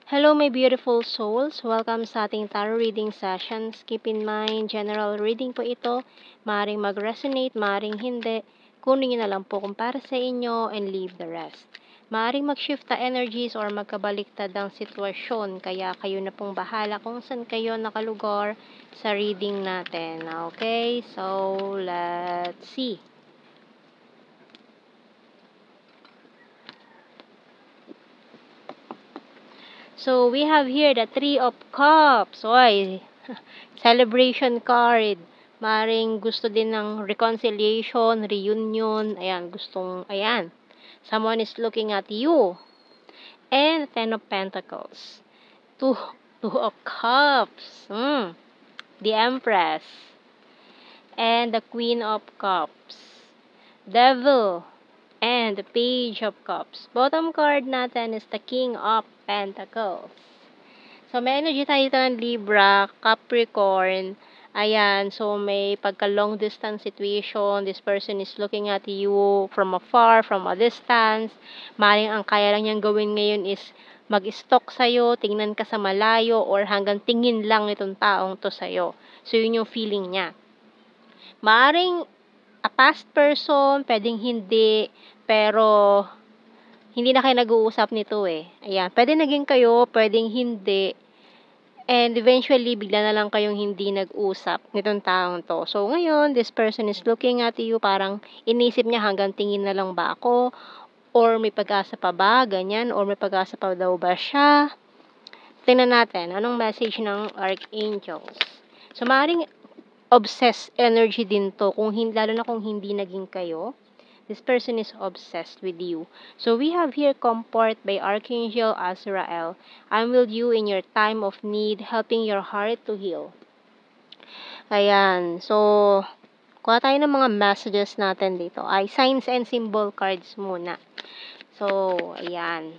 Hello, my beautiful souls. Welcome sa ating tarot reading sessions. Keep in mind, general reading po ito. Maaring mag-resonate, maaring hindi. Kunin nyo na lang po kung para sa inyo and leave the rest. Maaring mag-shift na energies or magkabaliktad ang sitwasyon. Kaya kayo na pong bahala kung saan kayo nakalugar sa reading natin. Okay? So, let's see. So, we have here the Three of Cups. Oy, celebration card. Maring gusto din ng reconciliation, reunion. Ayan, ayan. Someone is looking at you. And Ten of Pentacles. Two of Cups. The Empress. And the Queen of Cups. Devil. And the Page of Cups. Bottom card natin is the King of Pentacles. So, may energy tayo dito ng Libra, Capricorn. Ayan, so may pagka-long distance situation. This person is looking at you from afar, from a distance. Maring ang kaya lang niyang gawin ngayon is mag-stalk sa'yo, tingnan ka sa malayo, or hanggang tingin lang itong taong to sa'yo. So, yun yung feeling niya. Maring a past person, pwedeng hindi, pero hindi na kayo nag-uusap nito eh. Ayan, pwede naging kayo, pwedeng hindi. And eventually, bigla na lang kayong hindi nag-usap nitong taong to. So, ngayon, this person is looking at you, parang inisip niya hanggang tingin na lang ba ako? Or may pag-asa pa ba? Ganyan. Or may pag-asa pa daw ba siya? Tingnan natin, anong message ng Archangels. So, maaaring obsessed energy din to, lalo na kung hindi naging kayo. This person is obsessed with you. So we have here comfort by Archangel Azrael. I'm with you in your time of need, helping your heart to heal. Ayan. So, kuha tayo ng mga messages natin dito. Ay, signs and symbol cards muna. So, ayan.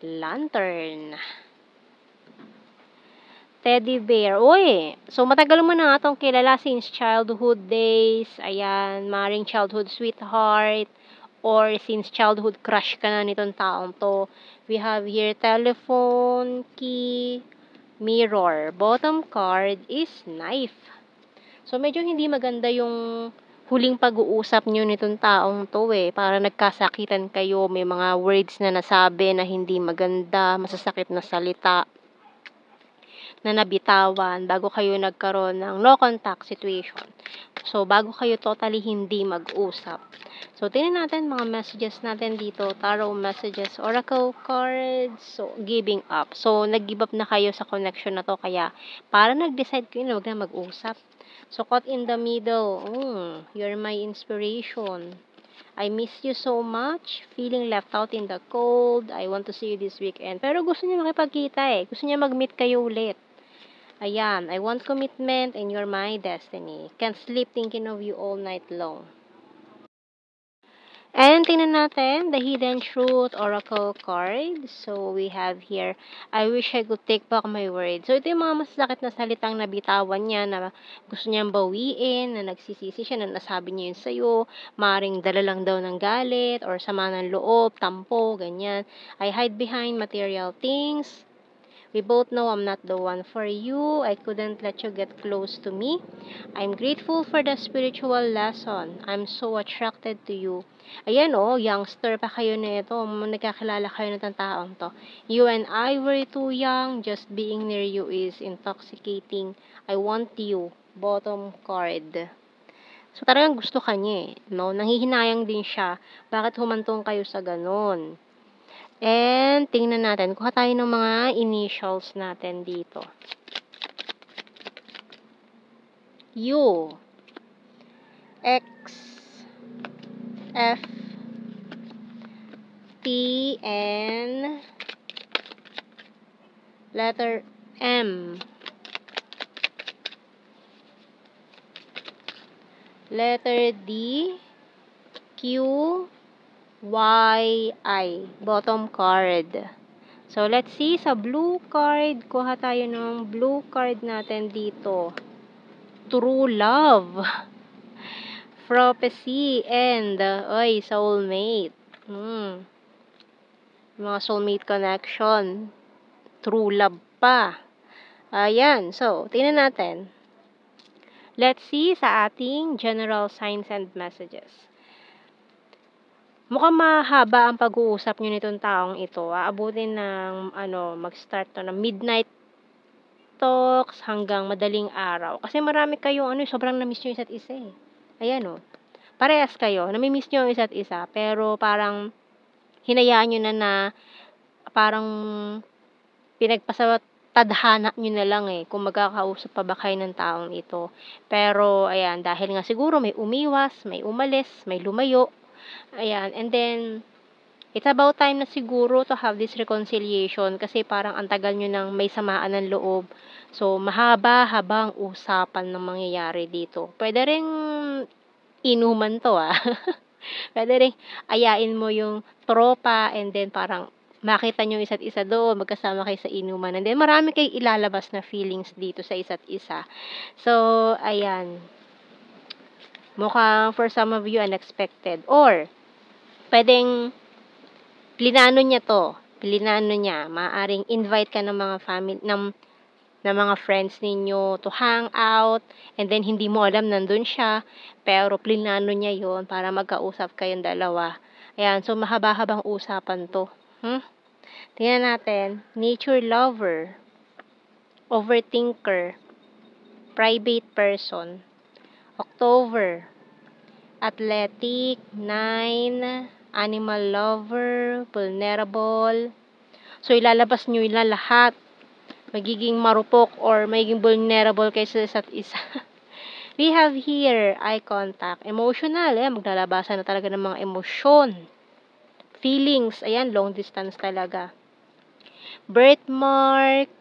Lantern. Teddy bear. Uy! So, matagal mo na nga itong kilala since childhood days. Ayan, maring childhood sweetheart. Or since childhood crush ka na nitong taong to. We have here telephone, key, mirror. Bottom card is knife. So, medyo hindi maganda yung huling pag-uusap nyo nitong taong to eh. Para nagkasakitan kayo, may mga words na nasabi na hindi maganda, masasakit na salita na nabitawan bago kayo nagkaroon ng no contact situation. So, bago kayo totally hindi mag-usap. So, tingnan natin mga messages natin dito. Tarot messages, oracle cards, so, giving up. So, nag-give up na kayo sa connection na to. Kaya, para nag-decide kayo na wag na mag-usap. So, caught in the middle. You're my inspiration. I miss you so much. Feeling left out in the cold. I want to see you this weekend. Pero gusto niya makipagkita eh. Gusto niya mag-meet kayo ulit. Ayan, I want commitment and you're my destiny. Can't sleep thinking of you all night long. And tingnan natin, the Hidden Truth Oracle card. So, we have here, I wish I could take back my word. So, ito yung mga masakit na salitang nabitawan niya na gusto niyang bawiin, na nagsisisi siya, na nasabi niya yun sa'yo, maring dala lang daw ng galit, or sama ng loob, tampo, ganyan. I hide behind material things. We both know I'm not the one for you. I couldn't let you get close to me. I'm grateful for the spiritual lesson. I'm so attracted to you. Ayan youngster pa kayo nito. Nagkakilala kayo ng taong to. You and I were too young. Just being near you is intoxicating. I want you. Bottom card. So, talagang gusto ka niya no? Nanghihinayang din siya. Bakit humantong kayo sa ganun? And, tingnan natin. Kuha tayo ng mga initials natin dito. U, X, F, T, and letter M. Letter D, Q, Y, I. Bottom card. So, let's see. Sa blue card, kuha tayo ng blue card natin dito. True love. Prophecy and, soulmate. mga soulmate connection, true love pa. Ayan, so, tingnan natin. Let's see sa ating general signs and messages. Mukhang mahaba ang pag-uusap niyo nitong taong ito. Aabutin ng mag-start to ng midnight talks hanggang madaling araw. Kasi marami kayong sobrang na-miss niyo isa't isa eh. Ayan parehas kayo, nami-miss niyo ang isa't isa, pero parang hinayaan niyo na parang tadhana niyo na lang kung magkakausap pa ba kayo ng taong ito. Pero ayan, dahil nga siguro may umiwas, may umalis, may lumayo. Ayan, and then it's about time na siguro to have this reconciliation kasi parang ang tagal nyo nang may samaan ng loob. So, mahaba-habang usapan ng mangyayari dito. Pwede ring inuman to Pwede ring ayain mo yung tropa and then parang makita nyo isa't isa doon, magkasama kayo sa inuman. And then marami kayong ilalabas na feelings dito sa isa't isa. So, ayan. Mukhang for some of you unexpected. Or, pwedeng plinano niya, maaaring invite ka ng mga family, ng mga friends ninyo to hang out, and then hindi mo alam nandun siya, pero plinano niya yon para magkausap kayong dalawa. Ayan, so mahaba-habang usapan to. Tingnan natin, nature lover, overthinker, private person, October, athletic, 9, animal lover, vulnerable. So, ilalabas nyo yun lahat. Magiging marupok or magiging vulnerable kayo sa isa't isa. We have here, eye contact. Emotional, maglalabasan na talaga ng mga emosyon. Feelings, ayan, long distance talaga. Birthmark,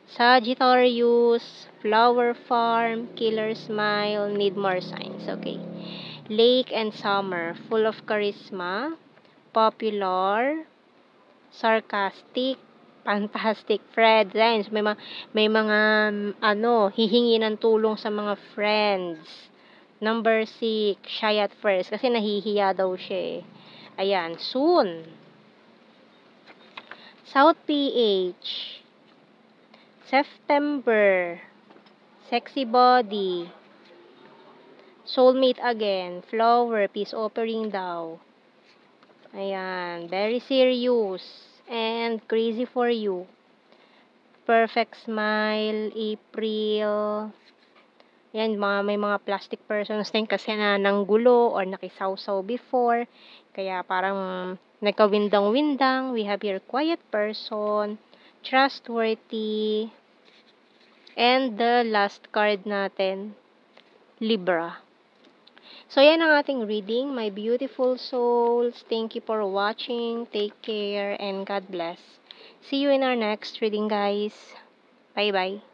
Sagittarius, flower farm, killer smile, need more signs. Okay. Lake and summer, full of charisma, popular, sarcastic, fantastic friends. Ayun, so may mga hihingi ng tulong sa mga friends. Number 6, shy at first kasi nahihiya daw siya Ayan, soon. South PH, September, sexy body, soulmate again, flower, peace offering daw. Ayan, very serious and crazy for you. Perfect smile, April. Yan, may mga plastic persons din kasi na nanggulo or nakisawsaw before. Kaya parang nagkawindang-windang. We have here quiet person, trustworthy, and the last card natin, Libra. So, yan ang ating reading, my beautiful souls. Thank you for watching. Take care and God bless. See you in our next reading, guys. Bye-bye.